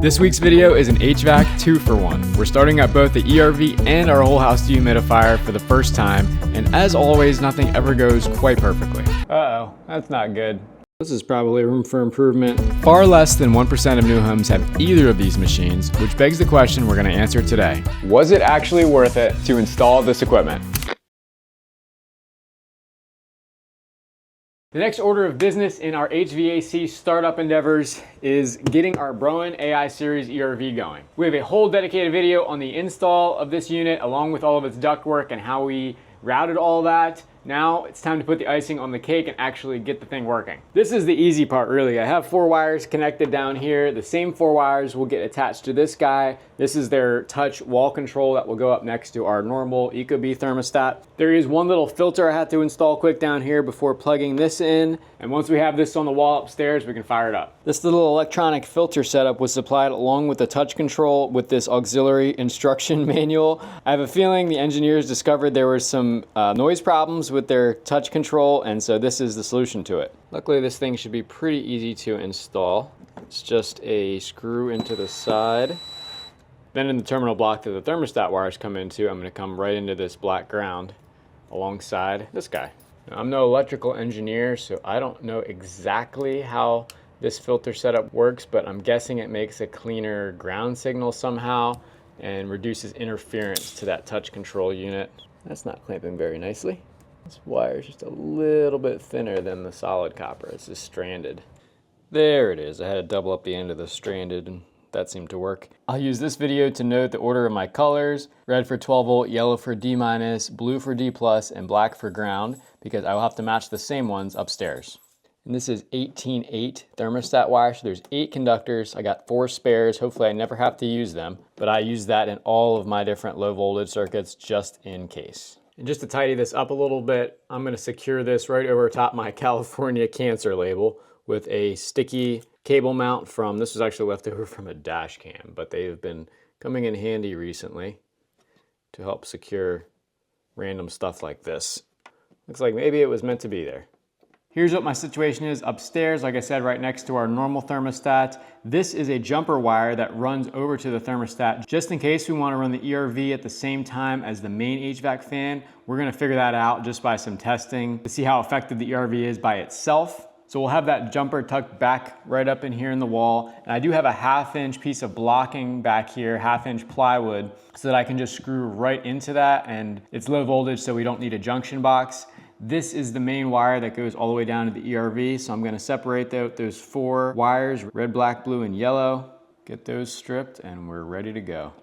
This week's video is an HVAC 2-for-1. We're starting up both the ERV and our whole house dehumidifier for the first time, and as always, nothing ever goes quite perfectly. Uh-oh, that's not good. This is probably room for improvement. Far less than 1% of new homes have either of these machines, which begs the question we're going to answer today. Was it actually worth it to install this equipment? The next order of business in our HVAC startup endeavors is getting our Broan AI Series ERV going. We have a whole dedicated video on the install of this unit along with all of its ductwork and how we routed all that. Now it's time to put the icing on the cake and actually get the thing working. This is the easy part really. I have 4 wires connected down here. The same 4 wires will get attached to this guy. This is their touch wall control that will go up next to our normal Ecobee thermostat. There is one little filter I had to install quick down here before plugging this in. And once we have this on the wall upstairs, we can fire it up. This little electronic filter setup was supplied along with the touch control with this auxiliary instruction manual. I have a feeling the engineers discovered there were some noise problems with their touch control, and so this is the solution to it. Luckily this thing should be pretty easy to install. It's just a screw into the side. Then in the terminal block that the thermostat wires come into, I'm going to come right into this black ground alongside this guy. Now, I'm no electrical engineer, so I don't know exactly how this filter setup works, but I'm guessing it makes a cleaner ground signal somehow and reduces interference to that touch control unit. That's not clamping very nicely. This wire is just a little bit thinner than the solid copper. It's just stranded. There it is. I had to double up the end of the stranded and that seemed to work. I'll use this video to note the order of my colors: red for 12 volt, yellow for D-, blue for D+, and black for ground, because I will have to match the same ones upstairs. And this is 18/8 thermostat wire, so there's 8 conductors. I got 4 spares. Hopefully I never have to use them, but I use that in all of my different low voltage circuits just in case. And just to tidy this up a little bit, I'm going to secure this right over top my California Cancer label with a sticky cable mount from, this was actually left over from a dash cam, but they have been coming in handy recently to help secure random stuff like this. Looks like maybe it was meant to be there. Here's what my situation is upstairs, like I said, right next to our normal thermostat. This is a jumper wire that runs over to the thermostat. Just in case we want to run the ERV at the same time as the main HVAC fan, we're going to figure that out just by some testing to see how effective the ERV is by itself. So we'll have that jumper tucked back right up in here in the wall. And I do have a 1/2 inch piece of blocking back here, 1/2 inch plywood, so that I can just screw right into that. And it's low voltage, so we don't need a junction box. This is the main wire that goes all the way down to the ERV. So I'm going to separate those 4 wires, red, black, blue, and yellow. Get those stripped and we're ready to go.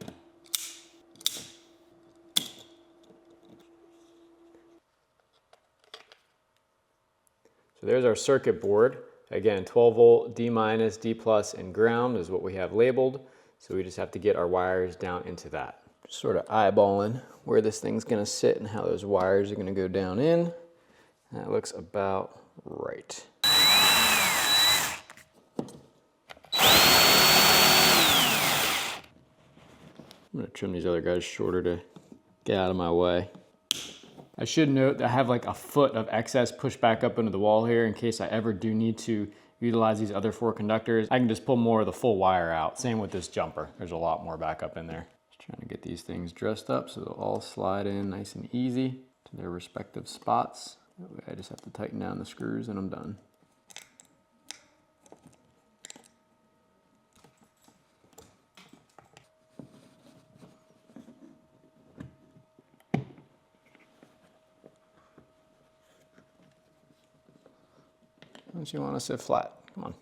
So there's our circuit board. Again, 12 volt, D-, D+, and ground is what we have labeled. So we just have to get our wires down into that. Just sort of eyeballing where this thing's gonna sit and how those wires are gonna go down in. That looks about right. I'm gonna trim these other guys shorter to get out of my way. I should note that I have like a foot of excess pushed back up into the wall here in case I ever do need to utilize these other 4 conductors. I can just pull more of the full wire out. Same with this jumper. There's a lot more back up in there. Just trying to get these things dressed up so they'll all slide in nice and easy to their respective spots. That way I just have to tighten down the screws and I'm done. Don't you want to sit flat? Come on.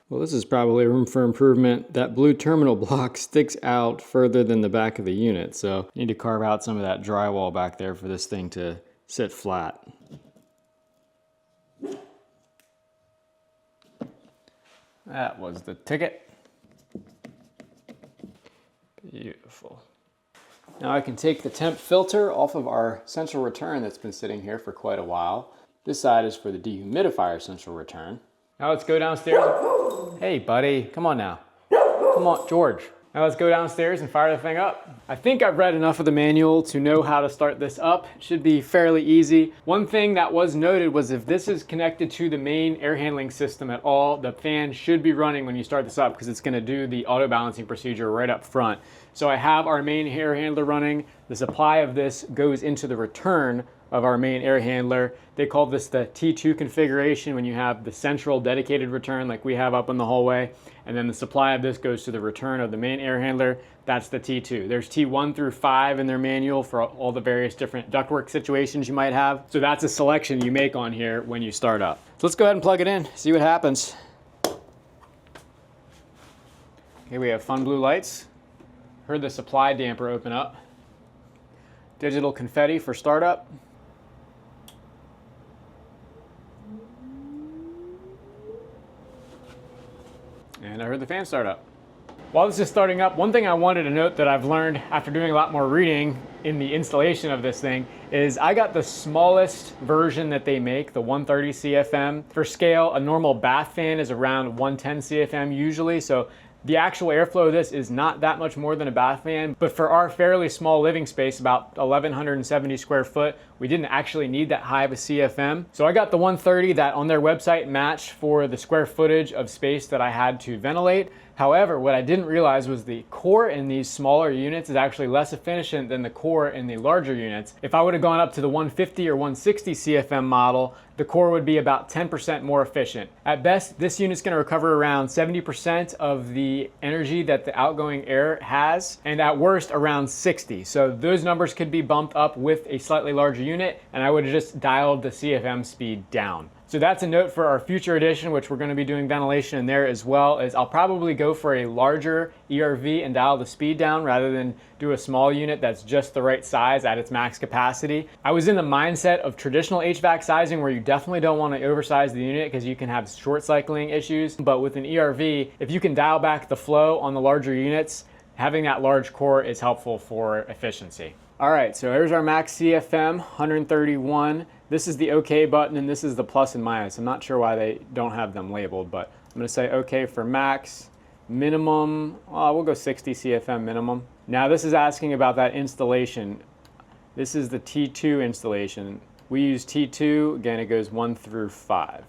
Well, this is probably room for improvement. That blue terminal block sticks out further than the back of the unit, so I need to carve out some of that drywall back there for this thing to sit flat. That was the ticket. Beautiful. Now I can take the temp filter off of our central return that's been sitting here for quite a while. This side is for the dehumidifier central return. Now let's go downstairs. Hey buddy, come on now. Come on, George. Now let's go downstairs and fire the thing up. I think I've read enough of the manual to know how to start this up. It should be fairly easy. One thing that was noted was if this is connected to the main air handling system at all, the fan should be running when you start this up because it's going to do the auto balancing procedure right up front. So I have our main air handler running. The supply of this goes into the return of our main air handler. They call this the T2 configuration when you have the central dedicated return like we have up in the hallway, and then the supply of this goes to the return of the main air handler. That's the T2. There's T1 through 5 in their manual for all the various different ductwork situations you might have. So that's a selection you make on here when you start up. So let's go ahead and plug it in, see what happens. Okay, we have fun blue lights. Heard the supply damper open up. Digital confetti for startup. And I heard the fan start up. While this is starting up, one thing I wanted to note that I've learned after doing a lot more reading in the installation of this thing is I got the smallest version that they make, the 130 CFM. For scale, a normal bath fan is around 110 CFM usually, so the actual airflow of this is not that much more than a bath fan, but for our fairly small living space, about 1,170 square foot, we didn't actually need that high of a CFM. So I got the 130 that on their website matched for the square footage of space that I had to ventilate. However, what I didn't realize was the core in these smaller units is actually less efficient than the core in the larger units. If I would have gone up to the 150 or 160 CFM model, the core would be about 10% more efficient. At best, this unit's gonna recover around 70% of the energy that the outgoing air has, and at worst, around 60. So those numbers could be bumped up with a slightly larger unit, and I would have just dialed the CFM speed down. So that's a note for our future edition, which we're gonna be doing ventilation in there as well, is I'll probably go for a larger ERV and dial the speed down rather than do a small unit that's just the right size at its max capacity. I was in the mindset of traditional HVAC sizing where you definitely don't want to oversize the unit because you can have short cycling issues. But with an ERV, if you can dial back the flow on the larger units, having that large core is helpful for efficiency. All right, so here's our max CFM, 131. This is the OK button and this is the plus and minus. I'm not sure why they don't have them labeled, but I'm gonna say OK for max. Minimum, we'll go 60 CFM minimum. Now this is asking about that installation. This is the T2 installation. We use T2, again it goes 1 through 5.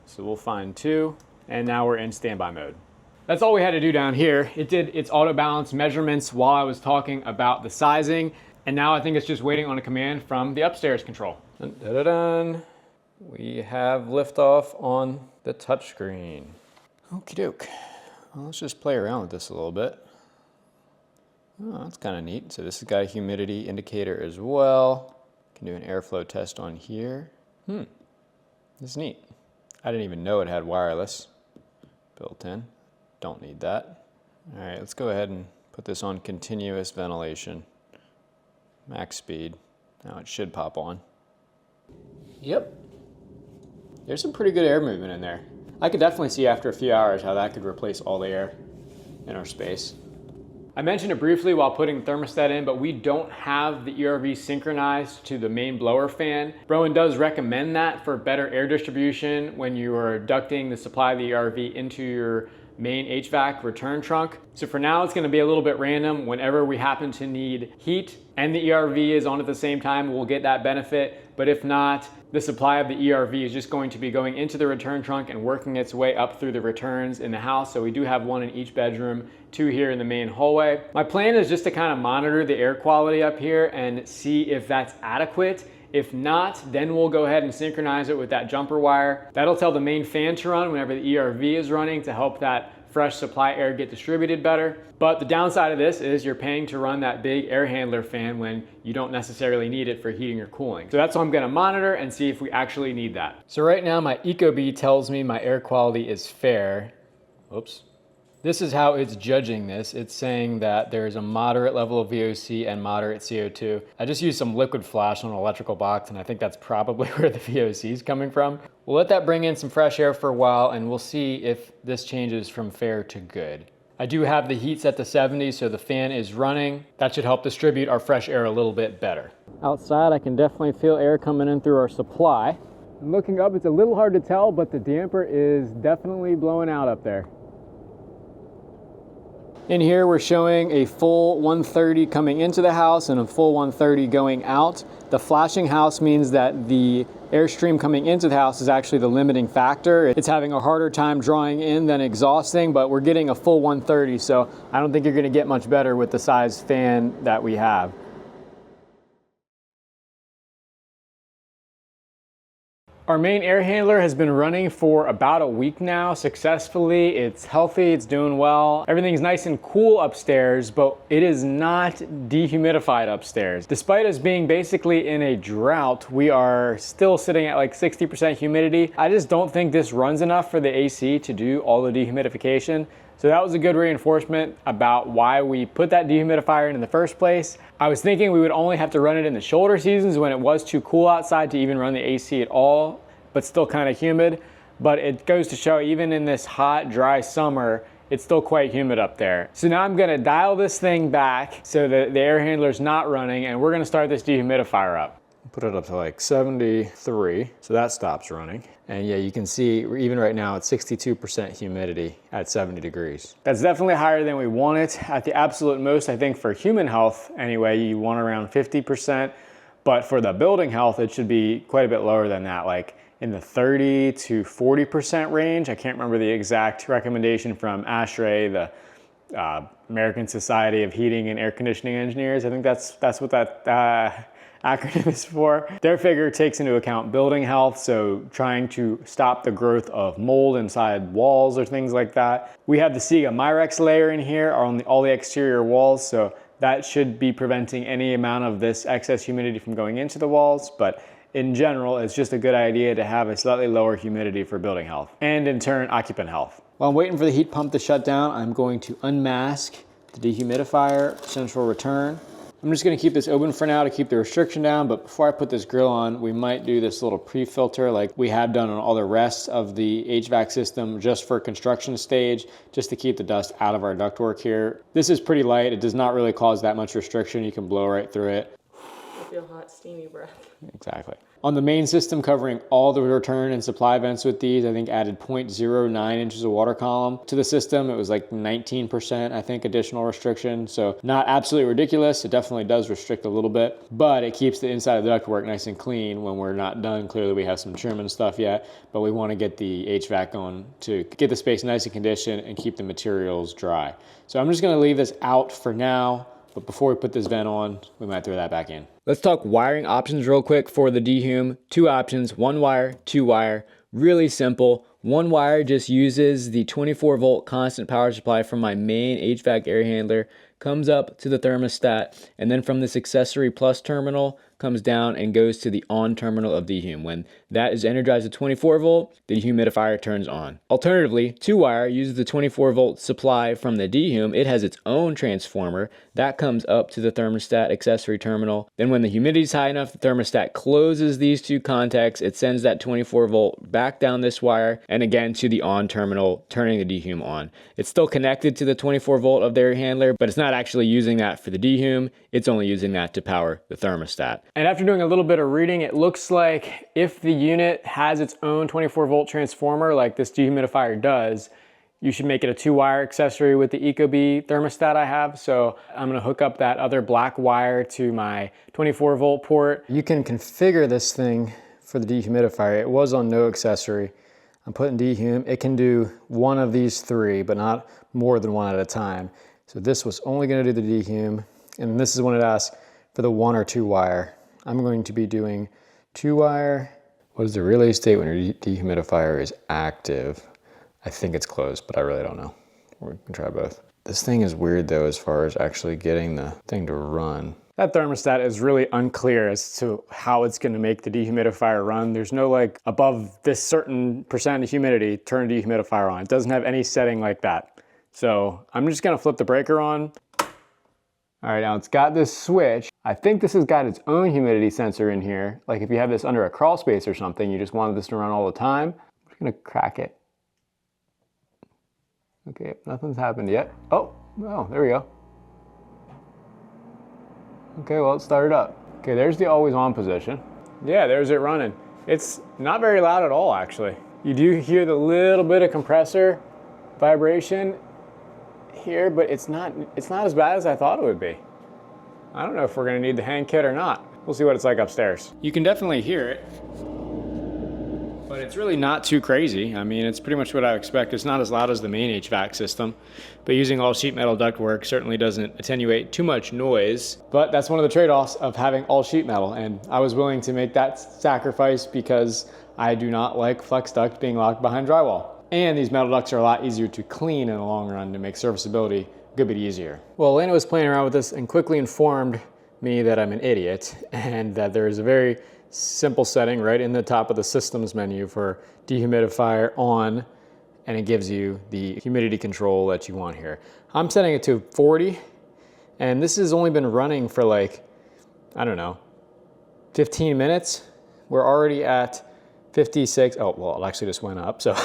So we'll find 2, and now we're in standby mode. That's all we had to do down here. It did its auto balance measurements while I was talking about the sizing, and now I think it's just waiting on a command from the upstairs control. Dun, dun, dun, dun. We have liftoff on the touchscreen. Okie doke. Well, let's just play around with this a little bit. Oh, that's kind of neat. So this has got a humidity indicator as well. Can do an airflow test on here. This is neat. I didn't even know it had wireless built in. Don't need that. All right, let's go ahead and put this on continuous ventilation. Max speed. Now it should pop on. Yep. There's some pretty good air movement in there. I could definitely see after a few hours how that could replace all the air in our space. I mentioned it briefly while putting the thermostat in, but we don't have the ERV synchronized to the main blower fan. Broan does recommend that for better air distribution when you are ducting the supply of the ERV into your main HVAC return trunk. So for now, it's gonna be a little bit random. Whenever we happen to need heat and the ERV is on at the same time, we'll get that benefit. But if not, the supply of the ERV is just going to be going into the return trunk and working its way up through the returns in the house. So we do have 1 in each bedroom, 2 here in the main hallway. My plan is just to kind of monitor the air quality up here and see if that's adequate. If not, then we'll go ahead and synchronize it with that jumper wire. That'll tell the main fan to run whenever the ERV is running to help that fresh supply air get distributed better. But the downside of this is you're paying to run that big air handler fan when you don't necessarily need it for heating or cooling. So that's what I'm gonna monitor and see if we actually need that. So right now my Ecobee tells me my air quality is fair. Oops. This is how it's judging this. It's saying that there's a moderate level of VOC and moderate CO2. I just used some liquid flash on an electrical box and I think that's probably where the VOC is coming from. We'll let that bring in some fresh air for a while and we'll see if this changes from fair to good. I do have the heat set to 70, so the fan is running. That should help distribute our fresh air a little bit better. Outside, I can definitely feel air coming in through our supply. Looking up, it's a little hard to tell, but the damper is definitely blowing out up there. In here, we're showing a full 130 coming into the house and a full 130 going out. The flashing house means that the airstream coming into the house is actually the limiting factor. It's having a harder time drawing in than exhausting, but we're getting a full 130, so I don't think you're gonna get much better with the size fan that we have. Our main air handler has been running for about a week now successfully. It's healthy, it's doing well. Everything's nice and cool upstairs, but it is not dehumidified upstairs. Despite us being basically in a drought, we are still sitting at like 60% humidity. I just don't think this runs enough for the AC to do all the dehumidification. So that was a good reinforcement about why we put that dehumidifier in the first place. I was thinking we would only have to run it in the shoulder seasons when it was too cool outside to even run the AC at all, but still kind of humid. But it goes to show even in this hot, dry summer, it's still quite humid up there. So now I'm gonna dial this thing back so that the air handler's not running, and we're gonna start this dehumidifier up. Put it up to like 73, so that stops running. And yeah, you can see even right now it's 62% humidity at 70 degrees. That's definitely higher than we want it. At the absolute most, I think for human health anyway, you want around 50%, but for the building health, it should be quite a bit lower than that, like in the 30 to 40% range. I can't remember the exact recommendation from ASHRAE, the American Society of Heating and Air Conditioning Engineers. I think that's what that acronym is for. Their figure takes into account building health, so trying to stop the growth of mold inside walls or things like that. We have the Siga Myrex layer in here on all the exterior walls, so that should be preventing any amount of this excess humidity from going into the walls, but in general, it's just a good idea to have a slightly lower humidity for building health and in turn, occupant health. While I'm waiting for the heat pump to shut down, I'm going to unmask the dehumidifier central return. I'm just gonna keep this open for now to keep the restriction down, but before I put this grill on, we might do this little pre-filter like we have done on all the rest of the HVAC system just for construction stage, just to keep the dust out of our ductwork here. This is pretty light. It does not really cause that much restriction. You can blow right through it. I feel hot, steamy breath. Exactly. On the main system covering all the return and supply vents with these, I think added 0.09 inches of water column to the system. It was like 19%, I think, additional restriction. So not absolutely ridiculous. It definitely does restrict a little bit, but it keeps the inside of the ductwork nice and clean when we're not done. Clearly we have some trim and stuff yet, but we want to get the HVAC going to get the space nice and conditioned and keep the materials dry. So I'm just going to leave this out for now. But before we put this vent on, we might throw that back in. Let's talk wiring options real quick for the dehum. Two options, one wire, two wire, really simple. One wire just uses the 24 volt constant power supply from my main HVAC air handler, comes up to the thermostat, and then from this accessory plus terminal, comes down and goes to the on terminal of dehum. When that is energized at 24 volt, the dehumidifier turns on. Alternatively, two wire uses the 24 volt supply from the dehum. It has its own transformer that comes up to the thermostat accessory terminal. Then when the humidity is high enough, the thermostat closes these two contacts. It sends that 24 volt back down this wire and again to the on terminal, turning the dehum on. It's still connected to the 24 volt of their handler, but it's not actually using that for the dehum. It's only using that to power the thermostat. And after doing a little bit of reading, it looks like if the unit has its own 24 volt transformer like this dehumidifier does, you should make it a two wire accessory with the Ecobee thermostat I have. So I'm gonna hook up that other black wire to my 24 volt port. You can configure this thing for the dehumidifier. It was on no accessory. I'm putting dehum. It can do one of these three, but not more than one at a time. So this was only gonna do the dehum. And this is when it asks for the one or two wire. I'm going to be doing two wire. What is the relay state when your dehumidifier is active? I think it's closed, but I really don't know. We can try both. This thing is weird though, as far as actually getting the thing to run. That thermostat is really unclear as to how it's gonna make the dehumidifier run. There's no like above this certain percent of humidity, turn the dehumidifier on. It doesn't have any setting like that. So I'm just gonna flip the breaker on. All right, now it's got this switch. I think this has got its own humidity sensor in here. Like if you have this under a crawl space or something, you just wanted this to run all the time. I'm just gonna crack it. Okay, nothing's happened yet. Oh, there we go. Okay, well, it started up. Okay, there's the always on position. Yeah, there's it running. It's not very loud at all, actually. You do hear the little bit of compressor vibration. here, but it's not as bad as I thought it would be. I don't know if we're gonna need the hand kit or not. We'll see what it's like upstairs. You can definitely hear it, but it's really not too crazy. I mean, it's pretty much what I expect. It's not as loud as the main HVAC system, but using all sheet metal ductwork certainly doesn't attenuate too much noise. But that's one of the trade-offs of having all sheet metal, and I was willing to make that sacrifice because I do not like flex duct being locked behind drywall. And these metal ducts are a lot easier to clean in the long run to make serviceability a good bit easier. Well, Elena was playing around with this and quickly informed me that I'm an idiot and that there is a very simple setting right in the top of the systems menu for dehumidifier on, and it gives you the humidity control that you want here. I'm setting it to 40, and this has only been running for like, I don't know, 15 minutes. We're already at 56. Oh, well, it actually just went up, so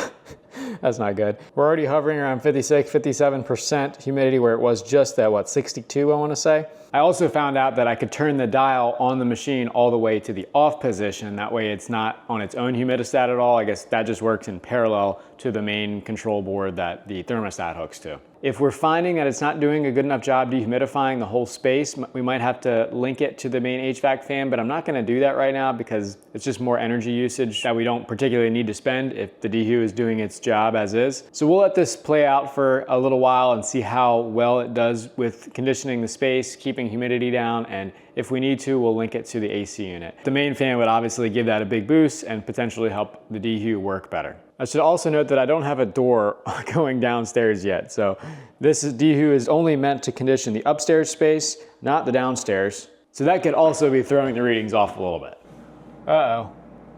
that's not good. We're already hovering around 56, 57% humidity, where it was just at, what, 62, I wanna say. I also found out that I could turn the dial on the machine all the way to the off position. That way it's not on its own humidistat at all. I guess that just works in parallel to the main control board that the thermostat hooks to. If we're finding that it's not doing a good enough job dehumidifying the whole space, we might have to link it to the main HVAC fan, but I'm not gonna do that right now because it's just more energy usage that we don't particularly need to spend if the dehu is doing its job as is. So we'll let this play out for a little while and see how well it does with conditioning the space, keeping humidity down, and if we need to, we'll link it to the AC unit. The main fan would obviously give that a big boost and potentially help the dehu work better. I should also note that I don't have a door going downstairs yet, so this dehu is only meant to condition the upstairs space, not the downstairs. So that could also be throwing the readings off a little bit. Uh-oh,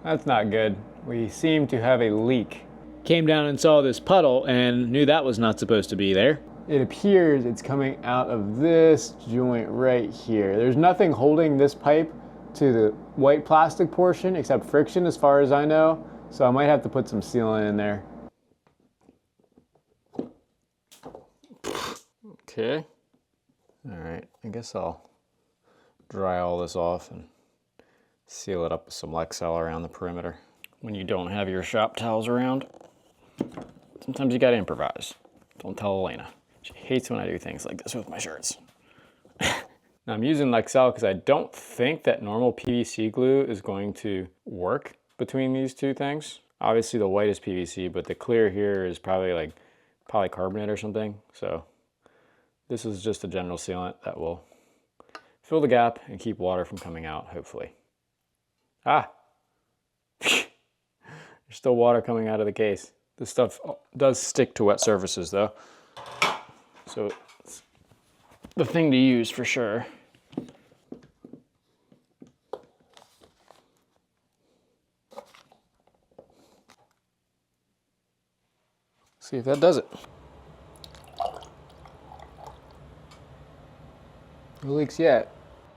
that's not good. We seem to have a leak. Came down and saw this puddle and knew that was not supposed to be there. It appears it's coming out of this joint right here. There's nothing holding this pipe to the white plastic portion except friction as far as I know. So I might have to put some sealant in there. Okay. All right, I guess I'll dry all this off and seal it up with some Lexel around the perimeter. When you don't have your shop towels around, sometimes you gotta improvise. Don't tell Elena. She hates when I do things like this with my shirts. Now I'm using Lexel because I don't think that normal PVC glue is going to work between these two things. Obviously the white is PVC, but the clear here is probably like polycarbonate or something. So this is just a general sealant that will fill the gap and keep water from coming out, hopefully. Ah! There's still water coming out of the case. This stuff does stick to wet surfaces though. So it's the thing to use for sure. See if that does it. No leaks yet.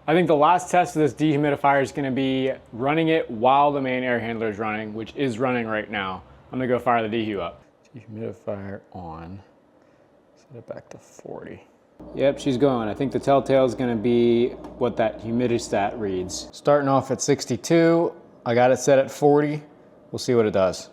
I think the last test of this dehumidifier is gonna be running it while the main air handler is running, which is running right now. I'm gonna go fire the dehu up. Dehumidifier on. Set it back to 40. Yep, she's going. I think the telltale is gonna be what that humidistat reads. Starting off at 62, I got it set at 40. We'll see what it does.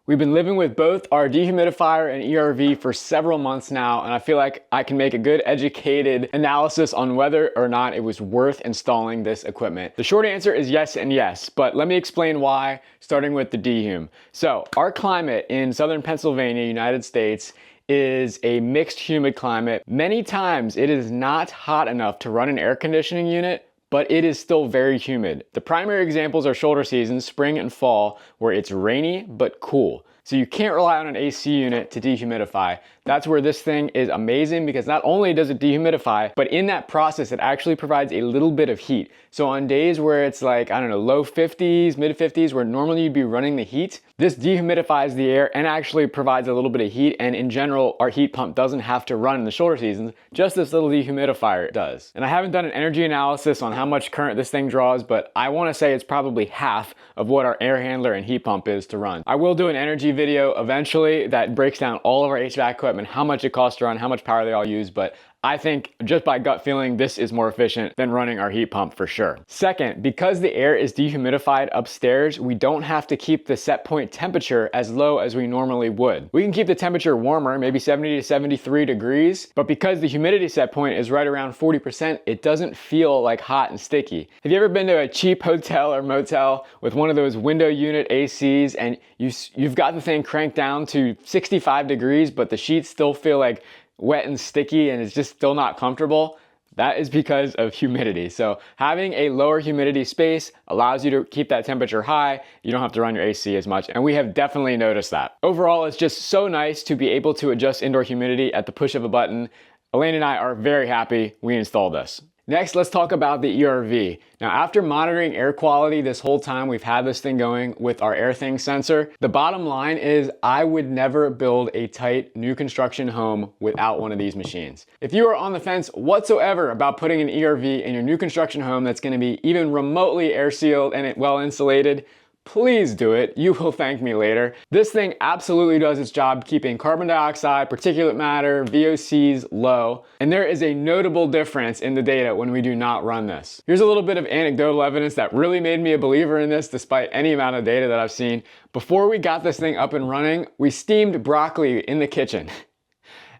We've been living with both our dehumidifier and ERV for several months now, and I feel like I can make a good educated analysis on whether or not it was worth installing this equipment. The short answer is yes and yes, but let me explain why, starting with the dehum. So our climate in southern Pennsylvania, United States, is a mixed humid climate. Many times it is not hot enough to run an air conditioning unit, but it is still very humid. The primary examples are shoulder seasons, spring and fall, where it's rainy but cool. So you can't rely on an AC unit to dehumidify. That's where this thing is amazing, because not only does it dehumidify, but in that process, it actually provides a little bit of heat. So on days where it's like, I don't know, low 50s, mid 50s, where normally you'd be running the heat, this dehumidifies the air and actually provides a little bit of heat. And in general, our heat pump doesn't have to run in the shoulder seasons, just this little dehumidifier does. And I haven't done an energy analysis on how much current this thing draws, but I wanna say it's probably half of what our air handler and heat pump is to run. I will do an energy video eventually that breaks down all of our HVAC equipment, how much it costs to run, how much power they all use, but I think just by gut feeling, this is more efficient than running our heat pump for sure. Second, because the air is dehumidified upstairs, we don't have to keep the set point temperature as low as we normally would. We can keep the temperature warmer, maybe 70 to 73 degrees, but because the humidity set point is right around 40%, it doesn't feel like hot and sticky. Have you ever been to a cheap hotel or motel with one of those window unit ACs and you've got the thing cranked down to 65 degrees, but the sheets still feel like wet and sticky and it's just still not comfortable? That is because of humidity. So having a lower humidity space allows you to keep that temperature high. You don't have to run your AC as much. And we have definitely noticed that. Overall, it's just so nice to be able to adjust indoor humidity at the push of a button. Elaine and I are very happy we installed this. Next, let's talk about the ERV. Now, after monitoring air quality this whole time we've had this thing going with our AirThing sensor, the bottom line is I would never build a tight new construction home without one of these machines. If you are on the fence whatsoever about putting an ERV in your new construction home that's going to be even remotely air sealed and well insulated, please do it. You will thank me later. This thing absolutely does its job keeping carbon dioxide, particulate matter, VOCs low, and there is a notable difference in the data when we do not run this. Here's a little bit of anecdotal evidence that really made me a believer in this despite any amount of data that I've seen. Before we got this thing up and running, we steamed broccoli in the kitchen.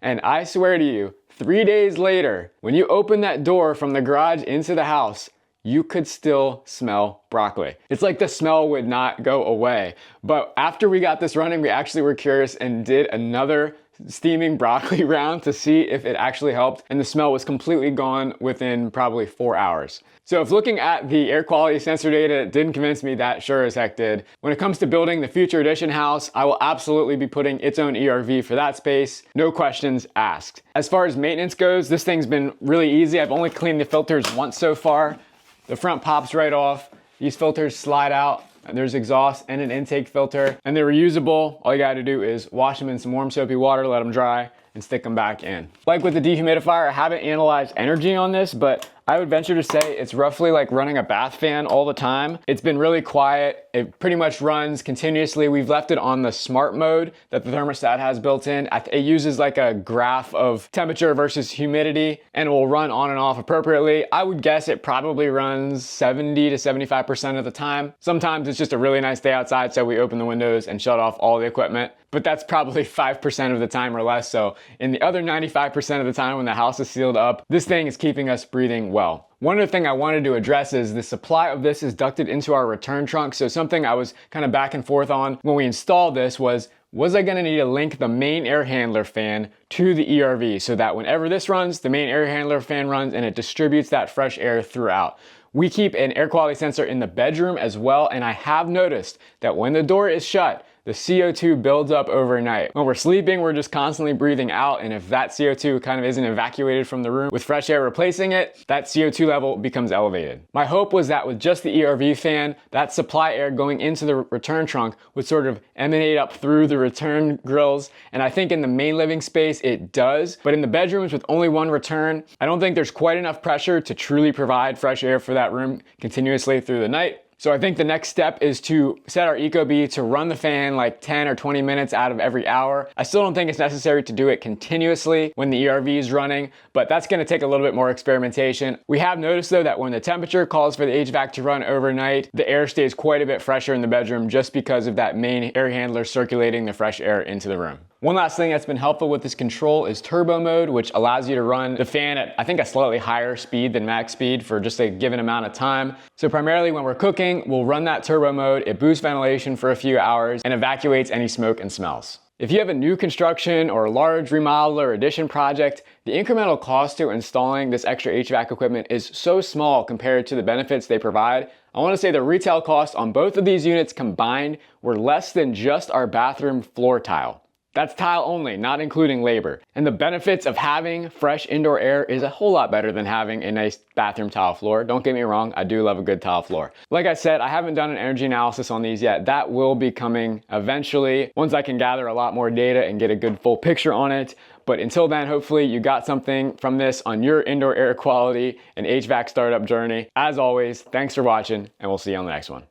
And I swear to you, 3 days later, when you open that door from the garage into the house, you could still smell broccoli. It's like the smell would not go away. But after we got this running, we actually were curious and did another steaming broccoli round to see if it actually helped, and the smell was completely gone within probably 4 hours. So if looking at the air quality sensor data didn't convince me, that sure as heck did. When it comes to building the Future Edition house, I will absolutely be putting its own ERV for that space. No questions asked. As far as maintenance goes, this thing's been really easy. I've only cleaned the filters once so far. The front pops right off. These filters slide out. There's exhaust and an intake filter, and they're reusable. All you gotta do is wash them in some warm soapy water, let them dry, and stick them back in. Like with the dehumidifier, I haven't analyzed energy on this, but I would venture to say it's roughly like running a bath fan all the time. It's been really quiet. It pretty much runs continuously. We've left it on the smart mode that the thermostat has built in. It uses like a graph of temperature versus humidity, and it will run on and off appropriately. I would guess it probably runs 70 to 75% of the time. Sometimes it's just a really nice day outside, so we open the windows and shut off all the equipment. But that's probably 5% of the time or less. So in the other 95% of the time when the house is sealed up, this thing is keeping us breathing well. One other thing I wanted to address is the supply of this is ducted into our return trunk. So something I was kind of back and forth on when we installed this was I gonna need to link the main air handler fan to the ERV so that whenever this runs, the main air handler fan runs and it distributes that fresh air throughout. We keep an air quality sensor in the bedroom as well, and I have noticed that when the door is shut, the CO2 builds up overnight. When we're sleeping, we're just constantly breathing out, and if that CO2 kind of isn't evacuated from the room with fresh air replacing it, that CO2 level becomes elevated. My hope was that with just the ERV fan, that supply air going into the return trunk would sort of emanate up through the return grills, and I think in the main living space it does, but in the bedrooms with only one return, I don't think there's quite enough pressure to truly provide fresh air for that room continuously through the night. So I think the next step is to set our Ecobee to run the fan like 10 or 20 minutes out of every hour. I still don't think it's necessary to do it continuously when the ERV is running, but that's gonna take a little bit more experimentation. We have noticed though that when the temperature calls for the HVAC to run overnight, the air stays quite a bit fresher in the bedroom just because of that main air handler circulating the fresh air into the room. One last thing that's been helpful with this control is turbo mode, which allows you to run the fan at, I think, a slightly higher speed than max speed for just a given amount of time. So primarily when we're cooking, we'll run that turbo mode. It boosts ventilation for a few hours and evacuates any smoke and smells. If you have a new construction or a large remodel or addition project, the incremental cost to installing this extra HVAC equipment is so small compared to the benefits they provide. I want to say the retail cost on both of these units combined were less than just our bathroom floor tile. That's tile only, not including labor. And the benefits of having fresh indoor air is a whole lot better than having a nice bathroom tile floor. Don't get me wrong, I do love a good tile floor. Like I said, I haven't done an energy analysis on these yet. That will be coming eventually once I can gather a lot more data and get a good full picture on it. But until then, hopefully you got something from this on your indoor air quality and HVAC startup journey. As always, thanks for watching, and we'll see you on the next one.